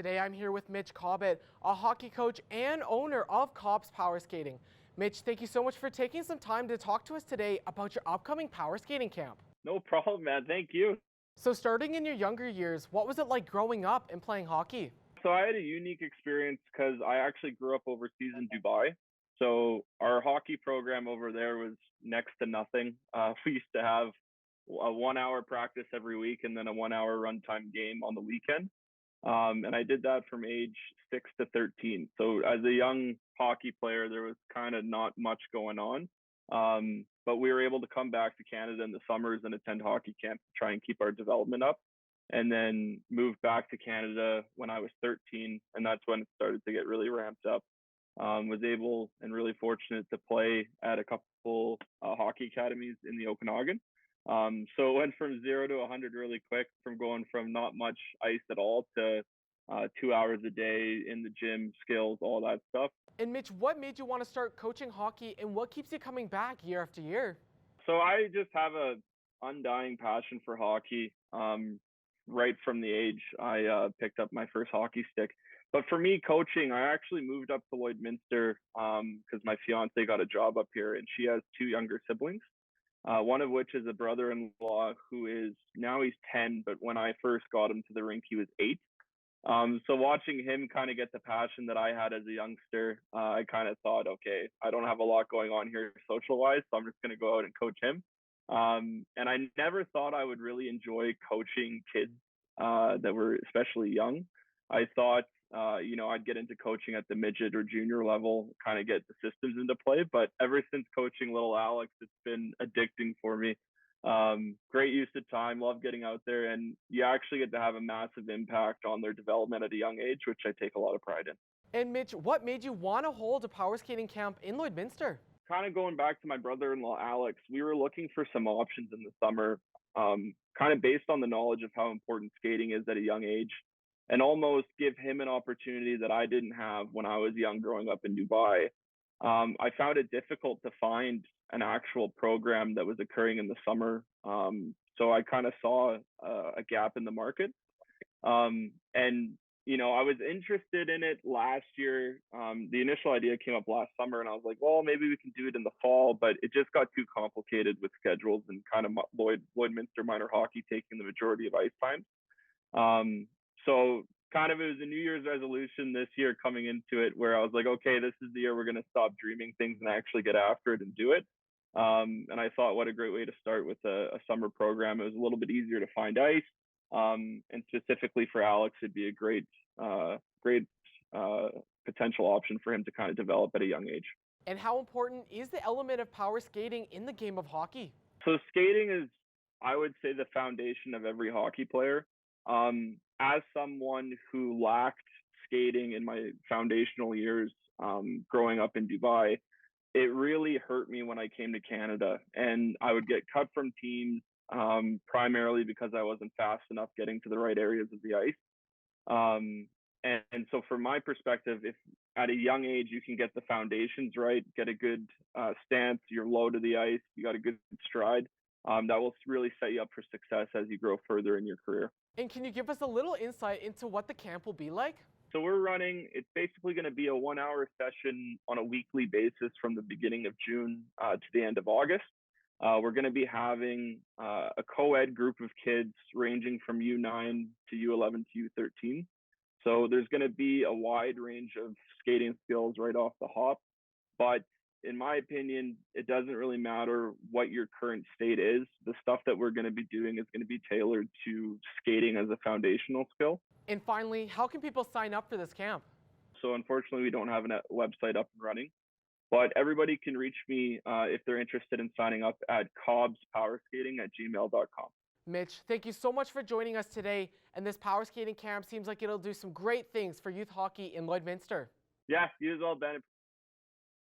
Today I'm here with Mitch Cobbett, a hockey coach and owner of Cobb's Power Skating. Mitch, thank you so much for taking some time to talk to us today about your upcoming power skating camp. No problem, man. Thank you. So starting in your younger years, what was it like growing up and playing hockey? So I had a unique experience because I actually grew up overseas in Dubai. So our hockey program over there was next to nothing. We used to have a 1 hour practice every week and then a 1 hour runtime game on the weekend. And I did that from age 6 to 13. So as a young hockey player, there was kind of not much going on. But we were able to come back to Canada in the summers and attend hockey camp to try and keep our development up. And then moved back to Canada when I was 13. And that's when it started to get really ramped up. Was able and really fortunate to play at a couple hockey academies in the Okanagan. So it went from 0 to 100 really quick, from going from not much ice at all to 2 hours a day in the gym, skills, all that stuff. And Mitch, what made you want to start coaching hockey and what keeps you coming back year after year? So I just have a undying passion for hockey. Right from the age I picked up my first hockey stick. But for me, coaching, I actually moved up to Lloydminster because my fiance got a job up here and she has two younger siblings. One of which is a brother-in-law who is now he's 10, but when I first got him to the rink, he was 8. So watching him kind of get the passion that I had as a youngster, I kind of thought, okay, I don't have a lot going on here social-wise, so I'm just going to go out and coach him. And I never thought I would really enjoy coaching kids that were especially young. I thought, I'd get into coaching at the midget or junior level, kind of get the systems into play. But ever since coaching little Alex, it's been addicting for me. Great use of time, love getting out there, and you actually get to have a massive impact on their development at a young age, which I take a lot of pride in. And Mitch, what made you want to hold a power skating camp in Lloydminster? Kind of going back to my brother-in-law, Alex, we were looking for some options in the summer, kind of based on the knowledge of how important skating is at a young age, and almost give him an opportunity that I didn't have when I was young growing up in Dubai. I found it difficult to find an actual program that was occurring in the summer. So I kind of saw a gap in the market. I was interested in it last year. The initial idea came up last summer and I was like, well, maybe we can do it in the fall, but it just got too complicated with schedules and kind of Lloydminster minor hockey taking the majority of ice time. So kind of it was a New Year's resolution this year coming into it where I was like, okay, this is the year we're going to stop dreaming things and actually get after it and do it. And I thought, what a great way to start with a summer program. It was a little bit easier to find ice. And specifically for Alex, it'd be a great potential option for him to kind of develop at a young age. And how important is the element of power skating in the game of hockey? So skating is, I would say, the foundation of every hockey player. As someone who lacked skating in my foundational years growing up in Dubai, it really hurt me when I came to Canada. And I would get cut from teams primarily because I wasn't fast enough getting to the right areas of the ice. And so from my perspective, if at a young age you can get the foundations right, get a good stance, you're low to the ice, you got a good stride, that will really set you up for success as you grow further in your career. And can you give us a little insight into what the camp will be like? So it's basically going to be a 1 hour session on a weekly basis from the beginning of June to the end of August. We're going to be having a co-ed group of kids ranging from U9 to U11 to U13. So there's going to be a wide range of skating skills right off the hop. But in my opinion, it doesn't really matter what your current state is. The stuff that we're going to be doing is going to be tailored to skating as a foundational skill. And finally, how can people sign up for this camp? So unfortunately, we don't have a website up and running, but everybody can reach me if they're interested in signing up at cobbspowerskating@gmail.com. Mitch, thank you so much for joining us today. And this power skating camp seems like it'll do some great things for youth hockey in Lloydminster. Yeah, you as well, Ben.